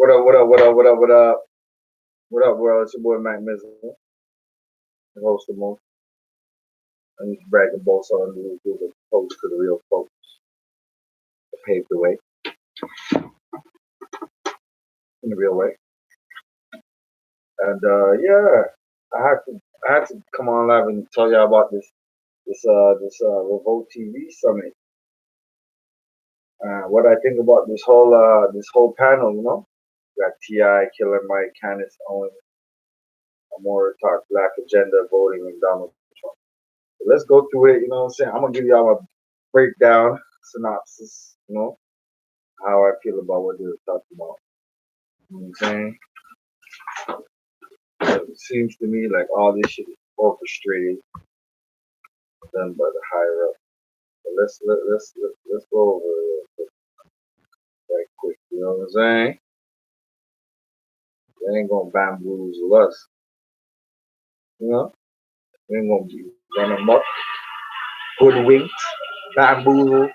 What up, what up, what up, what up, what up? What up, world? It's your boy Mac Mizzle, the host of most. I need to brag the boss on the Google post to the real folks that paved the way in the real way. And yeah, I had to come on live and tell y'all about this REVOLT TV summit. What I think about this whole panel, you know, we got T.I., Killer Mike, Candace Owens, more talk Black agenda voting and Donald Trump. So let's go through it. You know what I'm saying? I'm gonna give y'all a breakdown synopsis. You know how I feel about what they were talking about. You know what I'm saying? It seems to me like all this shit is orchestrated, done by the higher up. So let's go over it right quick. You know what I'm saying? They ain't gonna bamboozle us. You know? They ain't gonna be run amok, hoodwinked, bamboozled,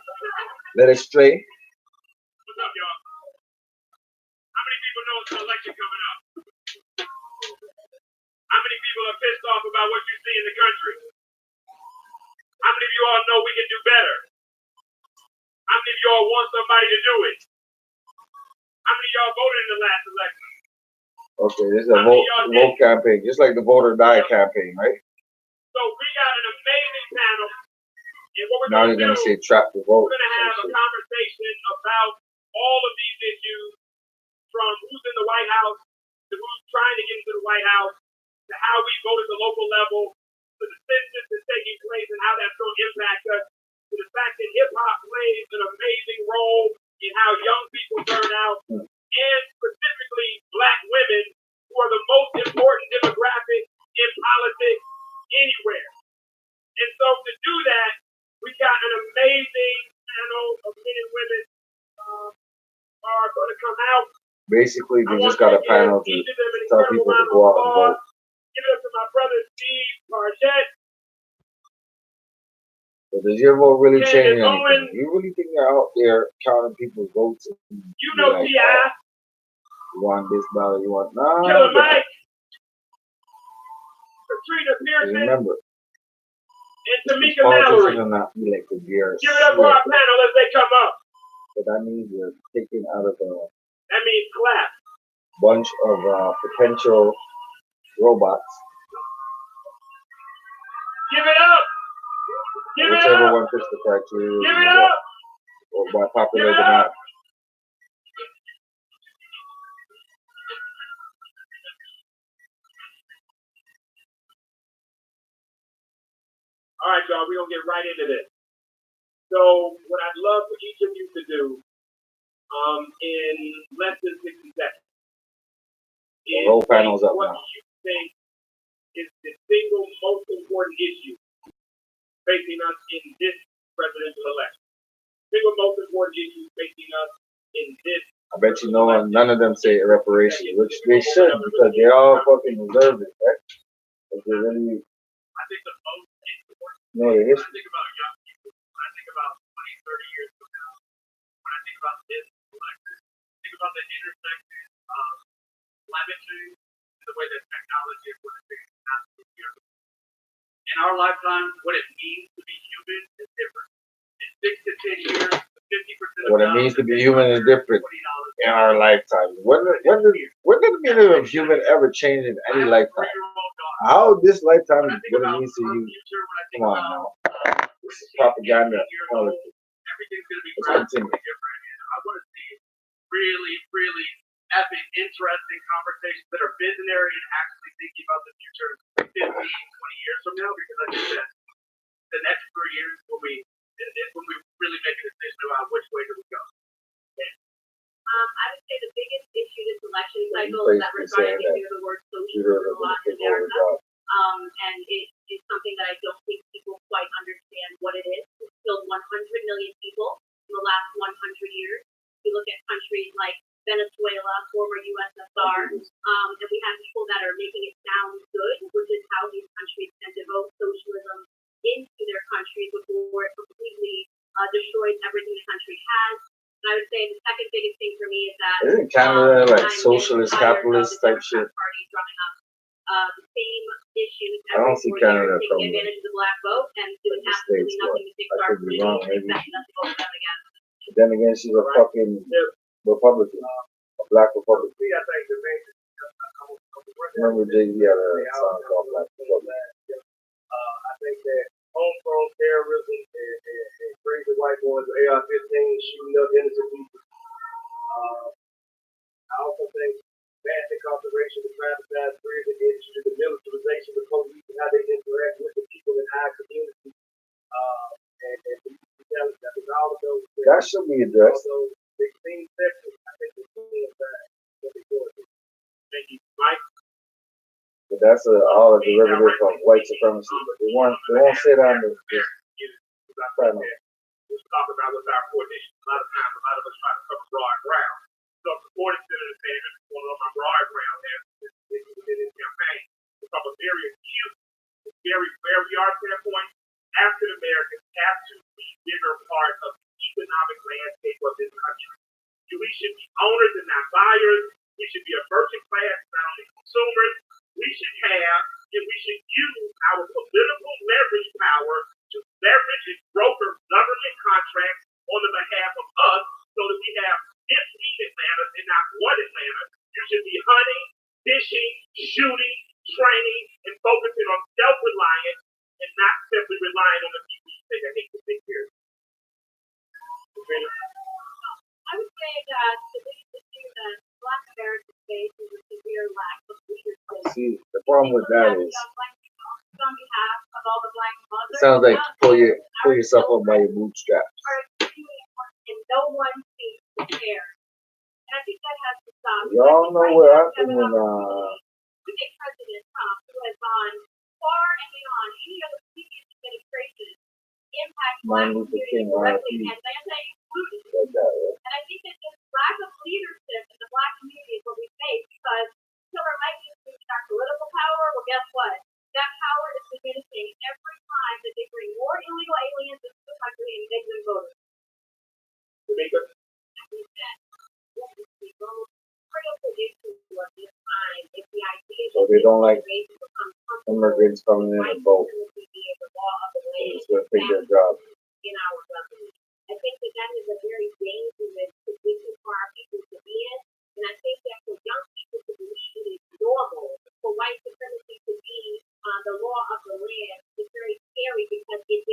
led astray. What's up, y'all? How many people know it's an election coming up? How many people are pissed off about what you see in the country? How many of you all know we can do better? How many of y'all want somebody to do it? How many of y'all voted in the last election? Okay, this is a vote campaign, just like the vote or die campaign, right? So we got an amazing panel. And what we're Now going they're to do, gonna say trap the vote. we're going to have a conversation about all of these issues, from who's in the White House to who's trying to get into the White House to how we vote at the local level to the census that's taking place and how that's going to impact us to the fact that hip-hop plays an amazing role in how young people turn out, and specifically Black women, who are the most important demographic in politics anywhere. And so to do that, we got an amazing panel of men and women are going to come out. Basically, they just got a panel to tell people to go out and vote. Give it up to my brother Steve Bargett. But does your vote really change anything? You really think they're out there counting people's votes? You know, like, T.I. You want this ballot? You want nah? Killer Mike. Katrina Pearson. Remember, and Tamika Mallory. Are not elected here. Give it up for our panel as they come up. So that means you're taking out of a that means clap. Bunch of potential robots. Give it up. Give it up. Whichever one fits the criteria. Give it up. Or by popular demand. All right, y'all, we're going to get right into this. So what I'd love for each of you to do in less than 60 seconds is roll panels up what now. You think is the single most important issue facing us in this presidential election. Single most important issue facing us in this. I bet you none of them say reparations, which they should, because they all fucking deserve it, right? If they really. I think the most important. No, it is. When I think about young people, when I think about 20, 30 years from now, when I think about this election, think about the intersection of climate change and the way that technology is going to change absolutely beautiful. In our lifetime, what it means to be human is different. In 6 to 10 years, 50% of what it means to be human is different in our lifetime. When did the meaning of human ever change in any lifetime? How this lifetime is what it means to you? Come on now. This is propaganda politics. Everything's going to be Let's continue. different. I want to see really, really epic, interesting conversations that are visionary and actually thinking about the future 15, 20 years from now, because I think that the next 3 years will be when we really make a decision about which way do we go. Okay. I would say the biggest issue this election cycle is that we're starting to hear the word socialism a lot in America. And it is something that I don't think people quite understand what it is. It's killed 100 million people in the last 100 years. You look at countries like Venezuela, former USSR, and we have people that are making it sound good, which is how these countries tend to vote socialism into their countries before it completely destroys everything the country has. I would say the second biggest thing for me is that isn't Canada like socialist, capitalist type shit? Party drumming up the same issues I don't see Canada from taking advantage of the black vote and doing the absolutely States, nothing to fix I our could be wrong, maybe. again. Then again, she's a fucking Republican, a black Republican. Remember Jay-Z had a song called Black Republican. I think that homegrown terrorism and crazy white boys with AR-15 shooting up innocent people. I also think mass incarceration, the privatized prison industry, the militarization of the police and how they interact with the people in our community. And all of those. That should be addressed. Those big things separate. I think it's really what they're doing. Thank you, Mike. But that's all a derivative of white supremacy. They won't sit on the Let's talk about what's our coordination. A lot of times, a lot of us try to cover broad ground. So, supporting Senator Sanders is one of my broad ground there within his campaign. From a very acute, where we are standpoint, African Americans have to be bigger part of the economic landscape of this country. We should be owners and not buyers. We should be a merchant class, not only consumers. We should have, and we should use our political leverage power to leverage and broker government contracts on the behalf of us so that we have 15 Atlantas and not one Atlanta. You should be hunting, fishing, shooting, training, and focusing on self-reliance and not simply relying on the people you think I hate to take care of. I would say that the biggest issue that Black Americans face is a severe lack of leadership. See, the problem with that is, on behalf of all the Black mothers, it sounds like pull yourself up by your bootstraps. And no one seems to care. And I think that has to stop. Y'all know what happened when President Trump, who has gone far and beyond any other previous administration, impact Black communities directly and anti-inclusion. And I think that this lack of leadership in the Black community is what we face because Killer Mike is losing our political power. Well, guess what? That power is diminishing every time that they bring more illegal aliens into the country and make them voters. Jamaica? I think that what is the most critical issue of this time is the idea so they don't like immigrants coming in and vote. It's going to take their job. In our government. I think that is a very dangerous position for our people to be in. And I think that for young people to believe it is normal for white supremacy to be the law of the land is very scary because it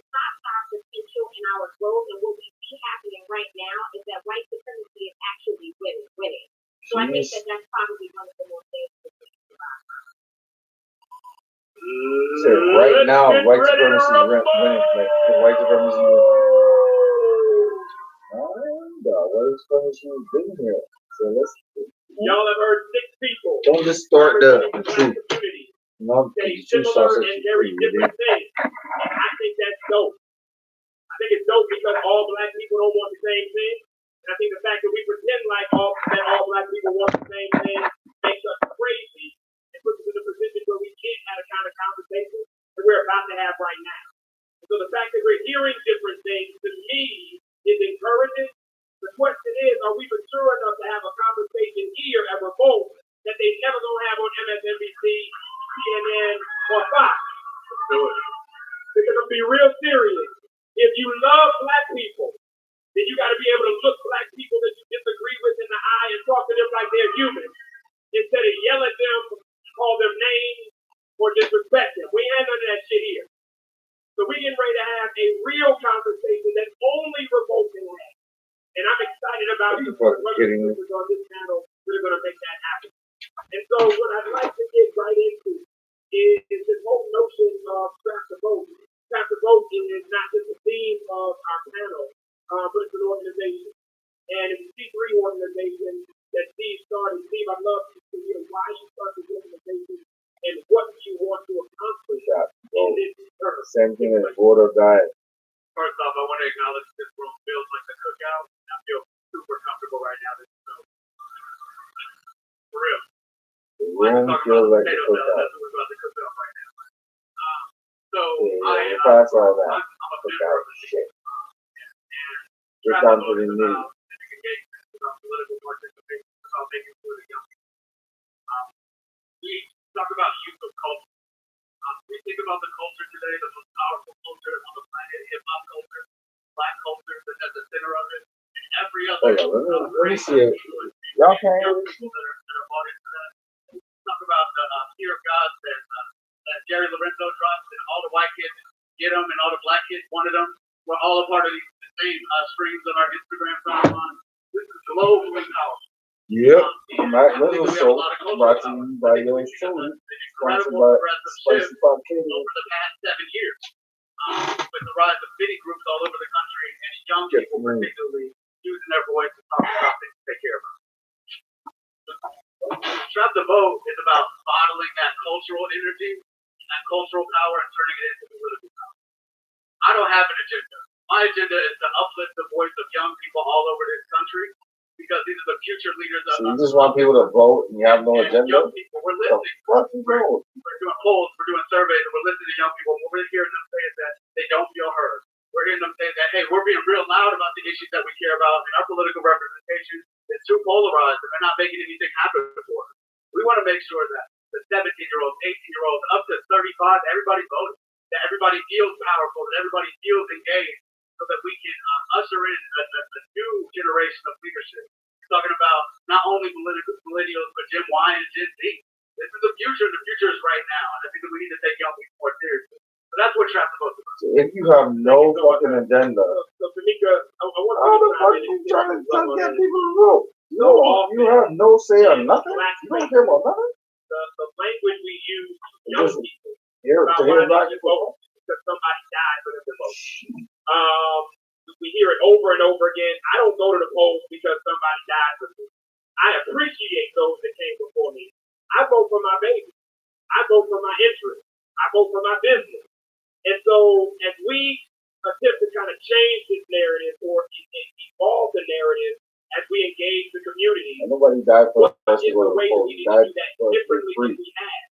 stops our potential and our growth. And what we see happening right now is that white supremacy is actually winning. So I think that that's probably one of the most dangerous things about us. So right now, white supremacy is winning. Like white supremacy is white supremacy is been here. So let's. Y'all have heard 6 people. Don't distort the truth. No, say similar and very different things. And I think that's dope. I think it's dope because all Black people don't want the same thing. And I think the fact that we pretend like all Black people want the same thing makes us crazy and puts us in a position where we can't have a kind of conversation that we're about to have right now. And so the fact that we're hearing different things to me is encouraging. The question is, are we mature enough to have a conversation here at REVOLT that they never gonna have on MSNBC, CNN, or Fox? Let's do it. Because I'm be real serious. If you love Black people, then you got to be able to look Black people that you disagree with in the eye and talk to them like they're human, instead of yell at them, call them names, or disrespect them. We ain't none of that shit here. So we getting ready to have a real conversation that only REVOLT can have. And I'm excited about the brothers on this channel. We're going to make that happen. And so what I'd like to get right into is this whole notion of Scrap the Vote. Scrap the Vote is not just a theme of our panel, but it's an organization. And it's a C3 organization that Steve started. Steve, I'd love to hear why you started this organization and what you want to accomplish in this term. Same thing as water diet. First off, I want to acknowledge this room feels like a cookout. I feel super comfortable right now. This is for real. The room feels like a cookout. That's what we're about to cook up right now. So pass all that. I'm a member of the shit. And Get down to the knee. About political participation, about making sure that young people. We talk about youth of culture. We think about the culture today, the most powerful culture on the planet, hip hop culture, black culture, that's at the center of it, and every other. Let me see it. Y'all can people that are bought into that. Talk about the fear of God that Jerry Lorenzo drops, and all the white kids get them, and all the black kids wanted them. We're all a part of the same streams on our Instagram timeline. This is globally powerful. Yep, Matt Little Show, brought to you by yours truly, sponsored by Spicy Podcast. Over the past 7 years, with the rise of many groups all over the country, and young people particularly using their voice to talk about things to take care of us. Trap the Vote is about bottling that cultural energy, that cultural power, and turning it into political power. I don't have an agenda. My agenda is to uplift the voice of young people all over this country, because these are the future leaders of. So you just want people to vote and you have no agenda? Young people, we're listening. We're doing polls, we're doing surveys, and we're listening to young people. We're hearing them say that they don't feel heard. We're hearing them say that, hey, we're being real loud about the issues that we care about, and our political representation is too polarized, and they're not making anything happen for us. We want to make sure that the 17-year-olds, 18-year-olds, up to 35, everybody votes, that everybody feels powerful, that everybody feels engaged, so that we can usher in a new generation of leadership. We're talking about not only millennials, but Gen Y and Gen Z. This is the future. The future is right now, and I think that we need to take young people more seriously. So that's what Trap the Vote is about. So if you have no fucking agenda, so Tamika, I want to. How the fuck are you trying to get people to vote? No, you have no say or nothing. You don't care about nothing. The language we use, young people, to hear black people because somebody died for them to vote. We hear it over and over again. I don't go to the polls because somebody died for me. I appreciate those that came before me. I vote for my baby. I vote for my interests. I vote for my business. And so as we attempt to kind of change this narrative or evolve the narrative as we engage the community, and nobody died for us to is go the to way the that polls. we need to do that differently than we have.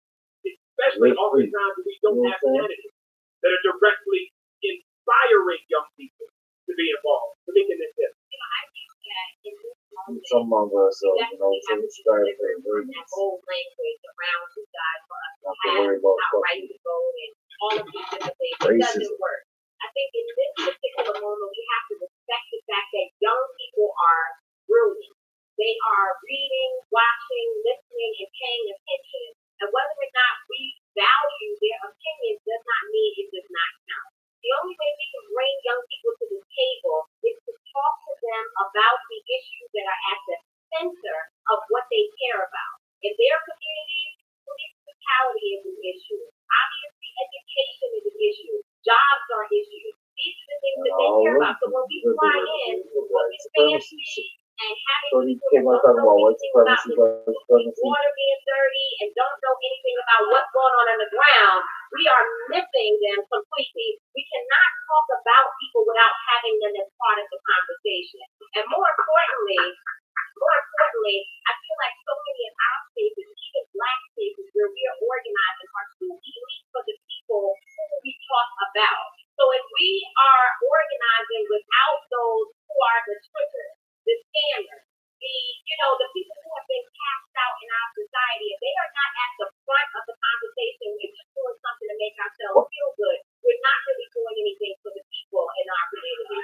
Especially oftentimes when we don't have candidates that are directly inspiring young people to be involved, to make an impact. I think that in this moment, some of us, we definitely have to strive different for from that whole language around who died for us to not to have worry about our right to vote and all of these different things. It doesn't work. I think in this particular moment, we have to respect the fact that young people are brilliant. They are reading, watching, listening, and paying attention. And whether or not we value their opinions does not mean it does not count. The only way we can bring young people to the table is to talk to them about the issues that are at the center of what they care about. In their communities, police brutality is an issue. Obviously, education is an issue. Jobs are issues. These are the things that they care about. So when we fly in, what is fancy and having people who don't know anything about the water being dirty and don't know anything about what's going on the ground, we are missing them completely. We cannot talk about people without having them as part of the conversation. And more importantly, I feel like so many of our spaces, even black spaces where we are organizing, are too elite for the people who we talk about. So if we are organizing without those who are the triggers, the scammers, the people who have been cast out in our society, if they are not at the front of the conversation, we're just doing something to make ourselves feel good. We're not really doing anything for the people in our community.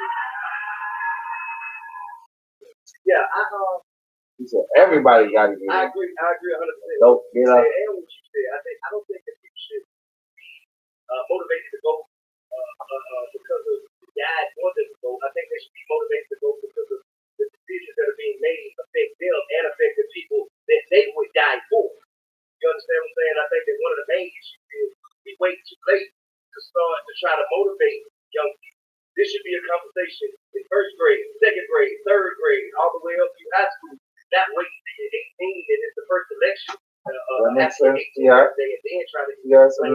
Yeah, he said everybody got to get in. I agree 100%. Don't get up. And what you said, I don't think that people should be motivated to go because of the dad or the vote. I think they should be motivated to go because of the decisions that are being made affect them and affect the people that they would die for. You understand what I'm saying? I think that one of the main issues is we wait too late to start to try to motivate young people. This should be a conversation in first grade, second grade, third grade, all the way up to high school. That way, at 18, and it's the first election. That makes sense. Yeah. It's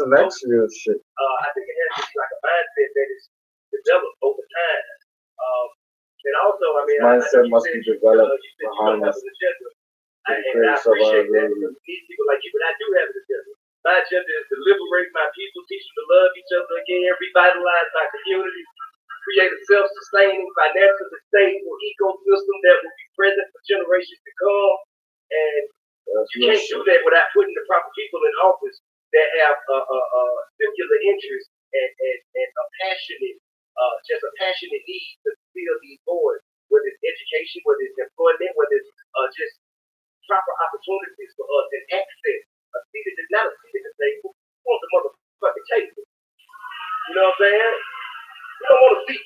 an extra shit. I think it has to be like a mindset that is developed over time. And also, I mean, mindset must be developed behind us. And I appreciate that because these people like you, but I do have an agenda. My agenda is to liberate my people, teach them to love each other again, revitalize my community. create a self-sustaining, financially stable ecosystem that will be present for generations to come. And you can't do that without putting the proper people in office that have singular interest and a passionate, just a passionate need to fill these voids, whether it's education, whether it's employment, whether it's just proper opportunities for us and access. A seat is not a seat at the table. We want the motherfucking table. You know what I'm saying? We don't want a seat.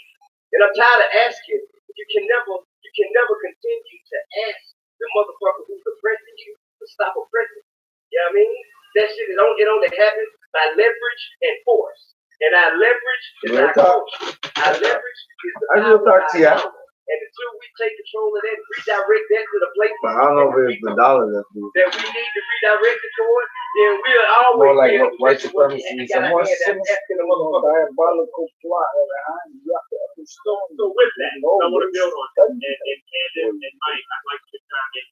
And I'm tired of asking. You can never continue to ask the motherfucker who's oppressing you to stop oppressing. You know what I mean? That shit it only happens by leverage and force. And our leverage is our culture. Our leverage is the power. And until we take control of that and redirect that to the place but I don't know if it's the dollar that we need to redirect it towards, then we'll always more like white supremacy. Some more diabolical plot. So with that, I want to build on that. And Candace and Mike, I'd like to chime in.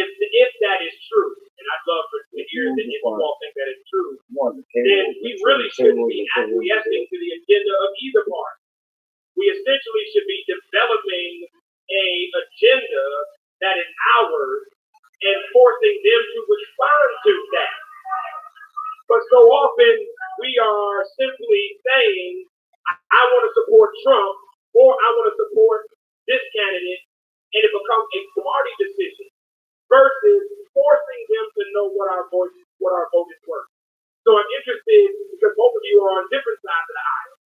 If that is true, and I'd love to hear that if you all think that is true, then we really shouldn't be acquiescing to the agenda of either party. We essentially should be developing an agenda that is ours and forcing them to respond to that. But so often we are simply saying, I want to support Trump or I want to support this candidate, and it becomes a party decision versus forcing them to know what our vote is worth. So I'm interested, because both of you are on different sides of the aisle.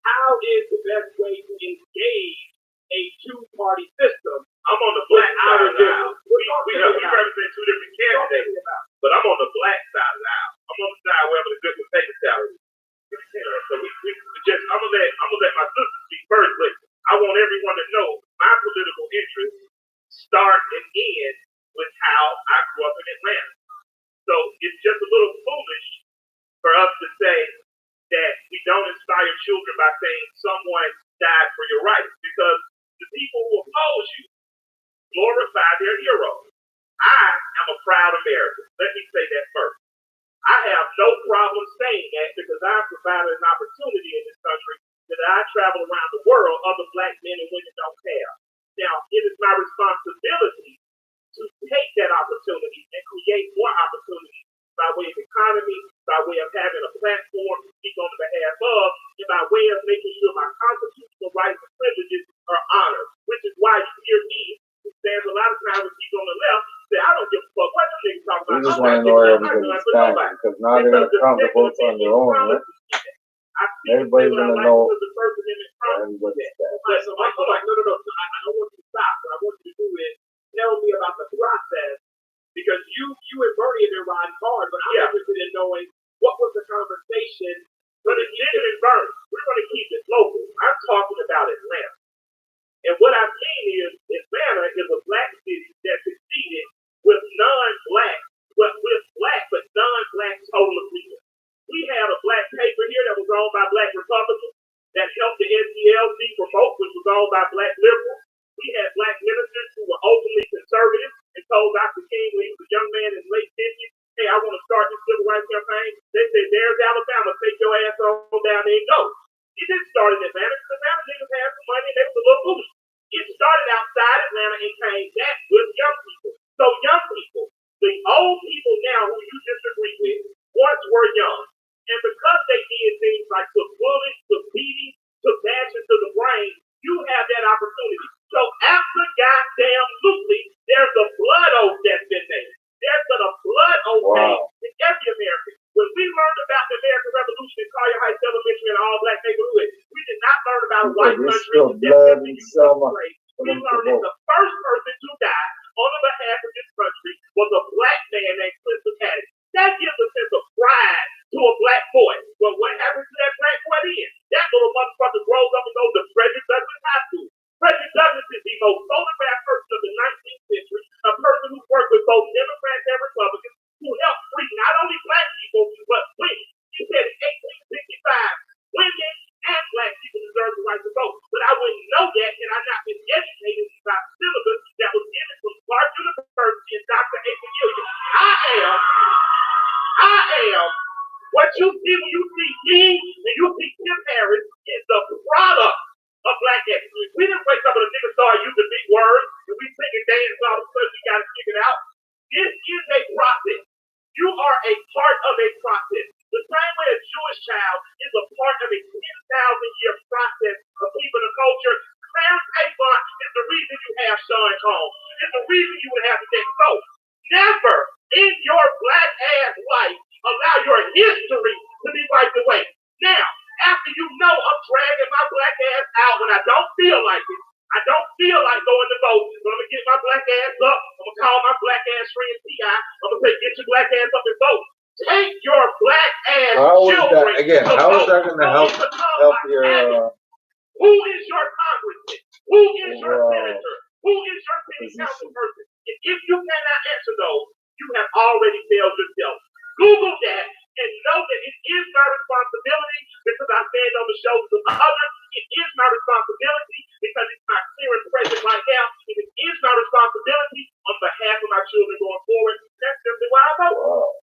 How is the best way to engage a two-party system? I'm on the black side of the aisle. We represent two different candidates, but I'm on the black side of the aisle. I'm on the side where the good will take the salary. So I'm gonna let my sister speak first, but I want everyone to know my political interests start and end with how I grew up in Atlanta. So it's just a little foolish for us to say that we don't inspire children by saying someone died for your rights, because the people who oppose you glorify their heroes. I am a proud American. Let me say that first. I have no problem saying that because I've provided an opportunity in this country that I travel around the world other black men and women don't have. Now, it is my responsibility to take that opportunity and create more opportunities by way of economy, by way of having a platform to speak on behalf of, and by way of making sure my constitutional rights and privileges are honored, which is why you hear me, who stands a lot of times with people on the left, say, I don't give a fuck what you niggas talk about. We just want to know everything is time, because now they're going to count the votes on their own, right? Everybody's going to know everybody's that. So I'm like, no, I don't want you to stop. What I want you to do is tell me about the process, because you and Bernie have been riding hard, but I'm interested in knowing what was the conversation. But it's Jim and Bernie. We're going to keep it local. I'm talking about Atlanta. And what I've seen is Atlanta is a black city that succeeded with non-black, with black but non-black total agreement. We had a black paper here that was owned by black Republicans that helped the NCLC promote, which was owned by black liberals. We had black ministers who were openly conservative and told Dr. King when he was a young man in his late 50s, hey, I want to start this civil rights campaign. They said, there's Alabama, take your ass on down there and go. It didn't start in Atlanta because Atlanta niggas had some money and they was a little foolish. It started outside Atlanta and came back with young people. So young people, the old people now who you disagree with, once were young. And because they did things like took bullets, took beatings, took bashes to the brain, you have that opportunity. So after goddamn loosely, there's a blood oath that's been made. There's been a blood oath made in every American. When we learned about the American Revolution in Collier Heights Elementary and all black neighborhood, we did not learn about a white country that we learned that the first person to die on behalf of this country was a black man named Quincy Patton. That gives a sense of pride to a black boy. But what happens to that black boy then? That little motherfucker grows up and goes to Frederick Douglass High School. Frederick Douglass is the most photographed person of the 19th century, a person who worked with both Democrats and Republicans, who helped free not only black people, but women. He said in 1865, women and black people deserve the right to vote. But I wouldn't know that had I not been educated about the syllabus that was given from Clark University and Dr. Nathan Williams. I am. What you see when you see me and you see Tim Harris is the product and all of a sudden you got to figure it out. This is a process. You are a part of a process. The same way a Jewish child is a part of a 10,000-year process of keeping a culture. Clarence Avon is the reason you have Sean Combs. It's the reason you would have to take so. Never in your black ass life allow your history to be wiped away. Now, after you know I'm dragging my black ass out when I don't feel like it, I don't feel like going to vote, but I'm going to get my black ass up. I'm going to call my black ass friend T.I. I'm going to say, get your black ass up and vote. Take your black ass children. Again, how is that going to help your... Who is your congressman? Who is your senator? Who is your city council person? And if you cannot answer those, you have already failed yourself. Google that and know that it is my responsibility because I stand on the shoulders of others. It is my responsibility because it's my clear and present right now. And it is my responsibility on behalf of my children going forward. That's simply why I vote. Wow.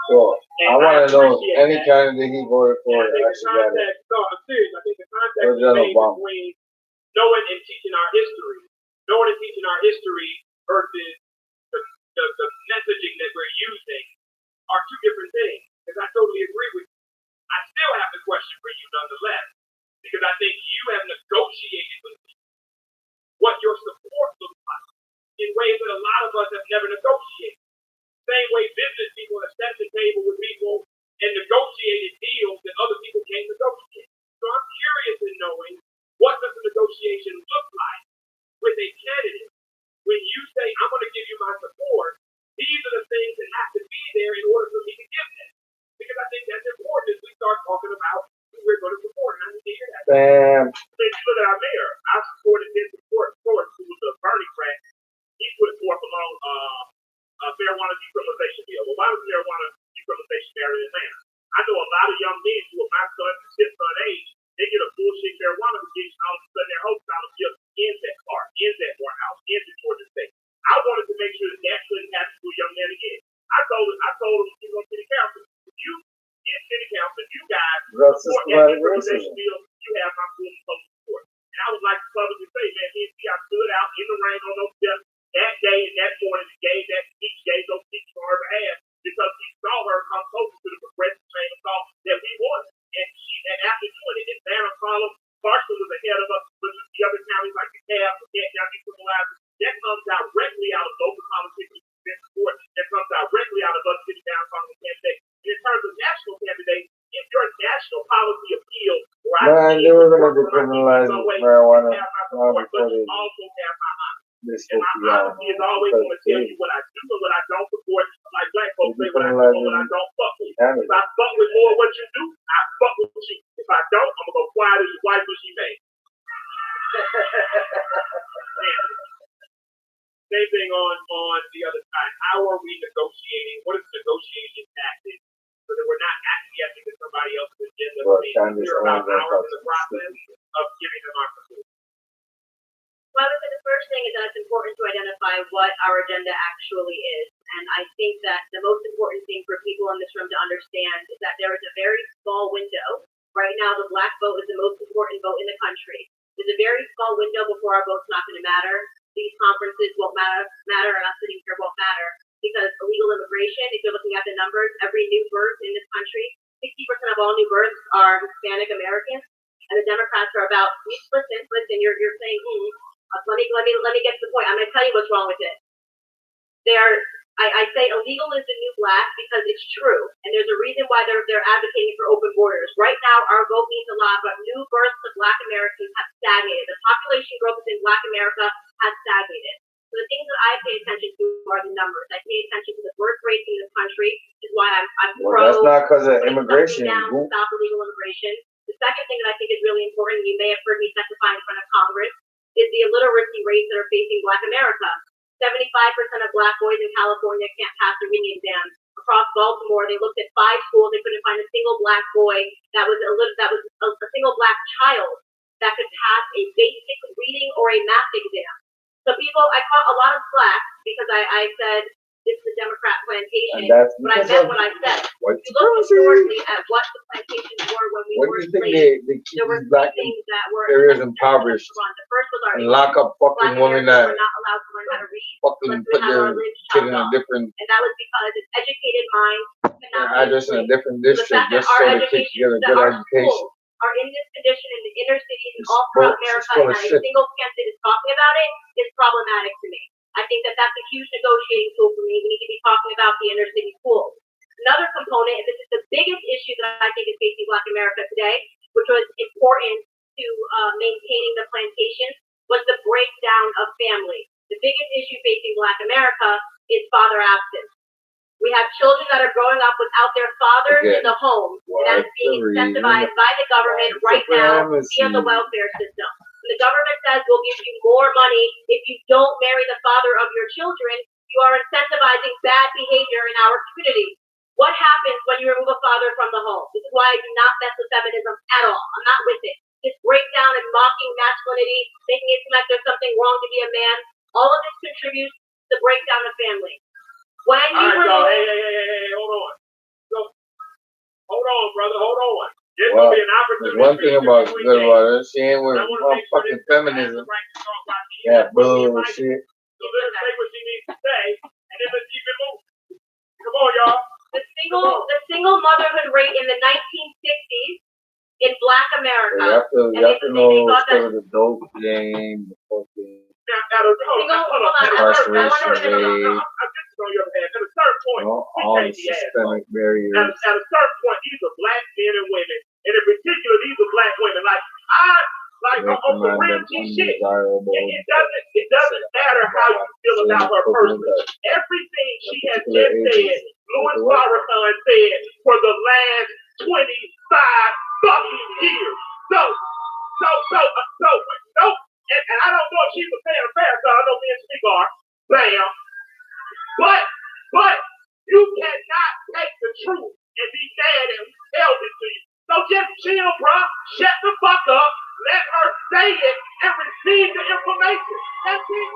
Well, I want to know any candidate he voted for actually got it. No, I'm serious. I think the context is made between knowing and teaching our history. Knowing and teaching our history versus the messaging that we're using are two different things. Because I totally agree with you. I still have the question for you nonetheless. Because I think you have negotiated with me what your support looks like in ways that a lot of us have never negotiated. Same way business people have sat at the table with people and negotiated deals that other people can't negotiate. So I'm curious in knowing what does the negotiation look like with a candidate when you say, I'm going to give you my support. These are the things that have to be there in order for me to give them. Because I think that's important as we start talking about who we're going to support. And I need to hear that. Damn. So if you look at our mayor, I supported his support source, who was a Bernie crack. He put forth along marijuana decriminalization bill. Well, why was marijuana decriminalization there in Atlanta? I know a lot of young men who are my son and stepson age, they get a bullshit marijuana conviction, all of a sudden their whole style of bill ends that car, ends that warehouse, ends in Georgia State. I wanted to make sure that that couldn't happen to a young man again. I told him he's on city council. If you get city council, you guys support that decriminalization bill, you have my full support. And I would like to publicly say, man, I stood out in the rain on those steps that day and that morning and gave that speech, gave those speeches on her behalf because we saw her come closer to the progressive train of thought that we wanted. And after doing it, Atlanta, Harlem, Barstow was ahead of us, but the other counties like the Cab, the Can't decriminalize. That comes directly out of local politics and support. That comes directly out of us sitting down talking to candidates. And in terms of national candidates, if your national policy appeal, man, they were going to decriminalize marijuana. But you also have my honor. And my honesty is always going to tell you what I do and what I don't support. Like black folks say, what I do and what I don't fuck with. If I fuck with more of what you do, I fuck with you. If I don't, I'm going to go quiet as your wife when she made. Same thing on the other side. How are we negotiating? What is the negotiation tactic so that we're not acquiescing to somebody else's agenda? We're about hours in the process of giving them our support. Well, I would say the first thing is that it's important to identify what our agenda actually is. And I think that the most important thing for people in this room to understand is that there is a very small window. Right now, the black vote is the most important vote in the country. There's a very small window before our vote's not going to matter. These conferences won't matter, and us sitting here won't matter. Because illegal immigration, if you're looking at the numbers, every new birth in this country, 60% of all new births are Hispanic Americans. And the Democrats are about, listen, you're saying, let me get to the point. I'm going to tell you what's wrong with it. I say illegal is the new black because it's true, and there's a reason why they're advocating for open borders. Right now, our vote means a lot, but new births of Black Americans have stagnated. The population growth in Black America has stagnated. So the things that I pay attention to are the numbers. I pay attention to the birth rates in this country, which is why I'm pro. That's not because of immigration. Down to stop illegal immigration. The second thing that I think is really important, and you may have heard me testify in front of Congress, is the illiteracy rates that are facing Black America. 75% of Black boys in California can't pass the reading exam. Across Baltimore, they looked at 5 schools. They couldn't find a single Black boy that was a single Black child that could pass a basic reading or a math exam. So people, I caught a lot of slack because I said this is a Democrat plantation. And that's but I meant what I said. White If you look historically at what the plantations were when we were slaves, they keep there were these black things that were areas impoverished The first was our and lock up fucking women that were not allowed to learn how to read fucking unless we put had our their limbs kid chopped in a off. different And that was because an educated mind cannot address in a different the district fact that just our so the kids education, get a that good our education. schools are in this condition in the inner cities and It's all throughout full- America, it's full and of not a shit. single candidate is talking about it, is problematic to me. I think that that's a huge negotiating tool for me. We need to be talking about the inner city schools. Another component, and this is the biggest issue that I think is facing Black America today, which was important to maintaining the plantation, was the breakdown of family. The biggest issue facing Black America is father absence. We have children that are growing up without their fathers in the home, and that is being incentivized by the government right now via the welfare system. And the government says we'll give you more money if you don't marry the father of your children. You are incentivizing bad behavior in our community. What happens when you remove a father from the home? This is why I do not mess with feminism at all. I'm not with it. This breakdown and mocking masculinity, making it seem like there's something wrong to be a man, all of this contributes to the breakdown of family. When you remove... Hey, hold on. So, hold on, brother, hold on. There's Well, going to be an opportunity. there's one thing about good about her, she ain't with motherfucking feminism. Yeah, bullshit. So let her say what she needs to say, and then let's keep it moving. Come on, y'all. The single motherhood rate in the 1960s in Black America. You have to know it's because of the dope game, the fucking incarceration rate, all the systemic barriers. At a certain point, these are Black men and women, and in particular, these are Black women. Uncle Ramsey shit. It doesn't matter how you feel about her personally. Everything she has just said, Louis Farrakhan said for the last 25 fucking years. So, and I don't know if she's a fan of Farrakhan. I know me and Speak are. Bam. But you cannot take the truth and be mad and tell it to you. So just chill, bro. Shut the fuck up. Let her say it and receive the information. That's it.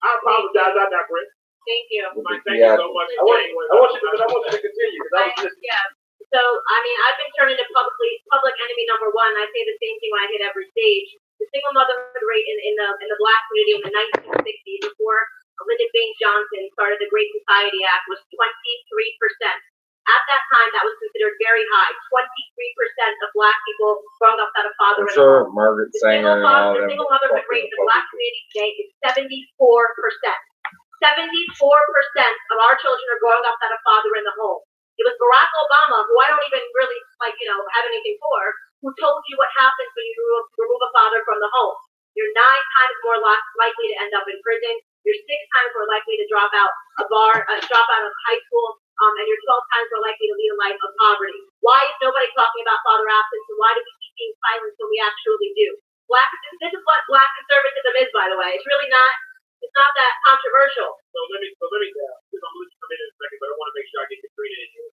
I apologize. I digress. Thank you. Thank you so much. I want you to continue because I was listening. Yeah. So, I mean, I've been turned into public enemy number one. I say the same thing when I hit every stage. The single motherhood rate in the Black community in the 1960s, before Lyndon Baines Johnson started the Great Society Act, was 23%. At that time, that was considered very high. 23% of Black people growing up without a father in the home. Margaret Sanger and all that. The single motherhood rate in the Black community today is 74%. 74% of our children are growing up without a father in the home. It was Barack Obama, who I don't even really have anything for, who told you what happens when you remove a father from the home. You're 9 times more likely to end up in prison. You're 6 times more likely to drop out of high school, and you're 12 times more likely to lead a life of poverty. Why is nobody talking about father absence, and why do we keep being silent when we actually do? This is what Black conservatism is, by the way. It's really not. It's not that controversial. So let me, because I'm going to let you come in a second, but I want to make sure I get Katrina in here.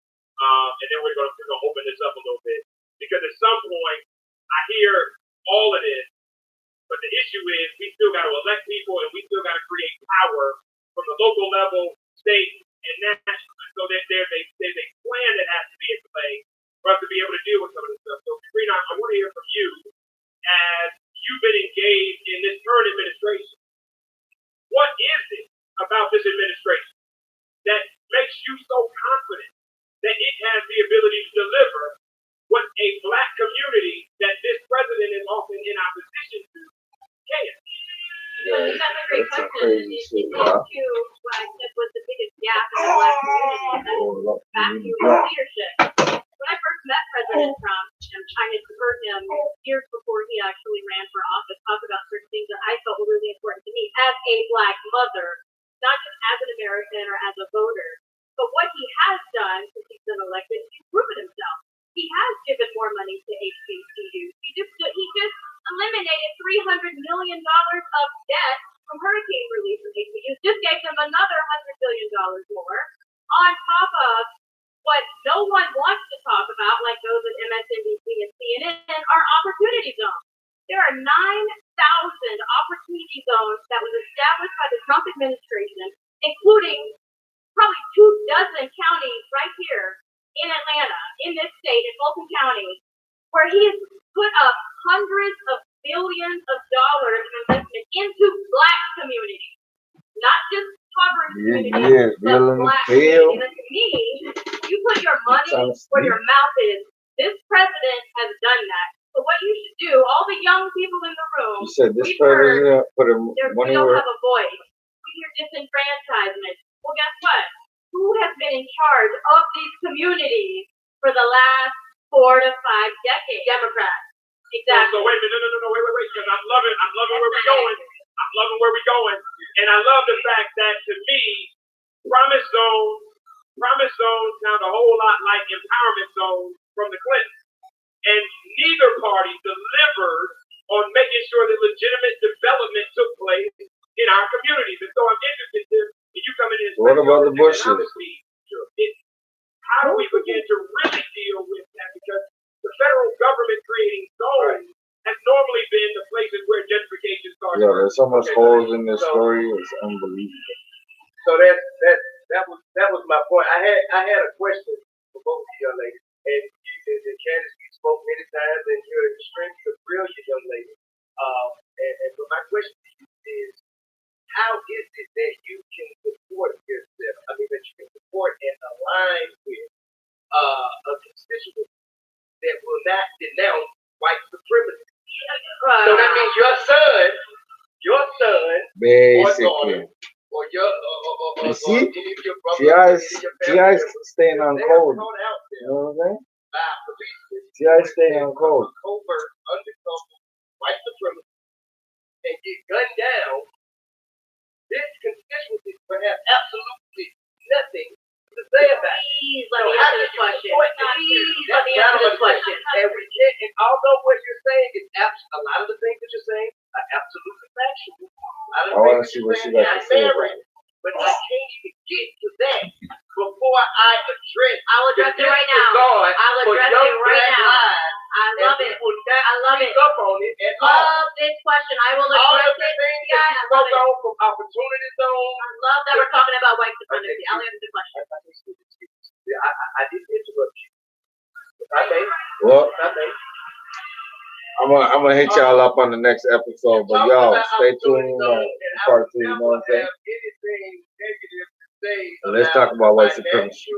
And then we're going to open this up a little bit. Because at some point, I hear all of this, but the issue is we still got to elect people and we still got to create power from the local level, state, and national. So there's a plan that has to be in place for us to be able to deal with some of this stuff. So Katrina, I want to hear from you as you've been engaged in this current administration. What is it about this administration that makes you so confident that it has the ability to deliver what a Black community that this president is often in opposition to can? That's a great question. It goes to what I said was the biggest gap in the Black community, and that's back to leadership. When I first met President Trump, I'm trying to heard him years before he actually ran for office talk about certain things that I felt were really important to me as a Black mother, not just as an American or as a voter. But what he has done since he's been elected, he's proven himself. He has given more money to HBCUs. He just eliminated $300 million of debt from hurricane relief from HBCUs. Just gave them another $100 billion more on top of what no one wants to talk about, like those at MSNBC and CNN, are opportunity zones. There are 9,000 opportunity zones that was established by the Trump administration, including probably 24 counties right here in Atlanta, in this state, in Fulton County, where he has put up hundreds of billions of dollars of investment into Black communities, not just poverty communities, but Black communities. And to me, you put your money where your mouth is. This president has done that. So what you should do, all the young people in the room, you said this president put money we don't where have a voice. We hear disenfranchisement. Well, guess what? Who has been in charge of these communities for the last 4 to 5 decades? Democrats. Exactly. So wait, no, wait, because I'm loving where we're going. I'm loving where we're going. And I love the fact that, to me, promise zones sound a whole lot like empowerment zones from the Clintons. And neither party delivered on making sure that legitimate development took place in our communities. And so I'm interested in you coming in. What about the Bushes? How do we begin to really deal with that? Because the federal government creating zones has normally been the places where gentrification starts. Yeah, there's so much holes in this story. It's unbelievable. So that was my point. I had a question for both of you young ladies, and Candace, we spoke many times, and you're an extremely brilliant young lady. And so my question to you is, how is it that you can support yourself? I mean, that you can support and align with a constituency that will not denounce white supremacy? So that means your son, basically, or your you see, any of your brothers, T.I.'s staying on code. You know what I'm saying? T.I.'s staying on code. Covert, undercover, white supremacy, and get gunned down. This constituency would have absolutely nothing to say about it. Please let me answer this question. Please let me answer this question. And although what you're saying is a lot of the things that you're saying are absolutely factual. I want to see what she got to say about it. But I can't even get to that before I address. I'll address it right now. I'll address it right now. I love it. I love it. Up on it at all. Love this question. I will address it. Yeah, I love it. From opportunity zone. I love that we're talking about white supremacy. I'll answer the question. I didn't interrupt you. I may. Well, I'm gonna hit y'all up on the next episode, but y'all stay tuned on part 2. You know what I'm saying? Let's talk about white supremacy.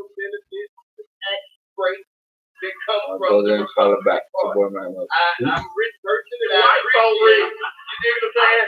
I'll go there and call it back. It's your boy, man. I'm rich person and I'm rich. You dig what I'm saying?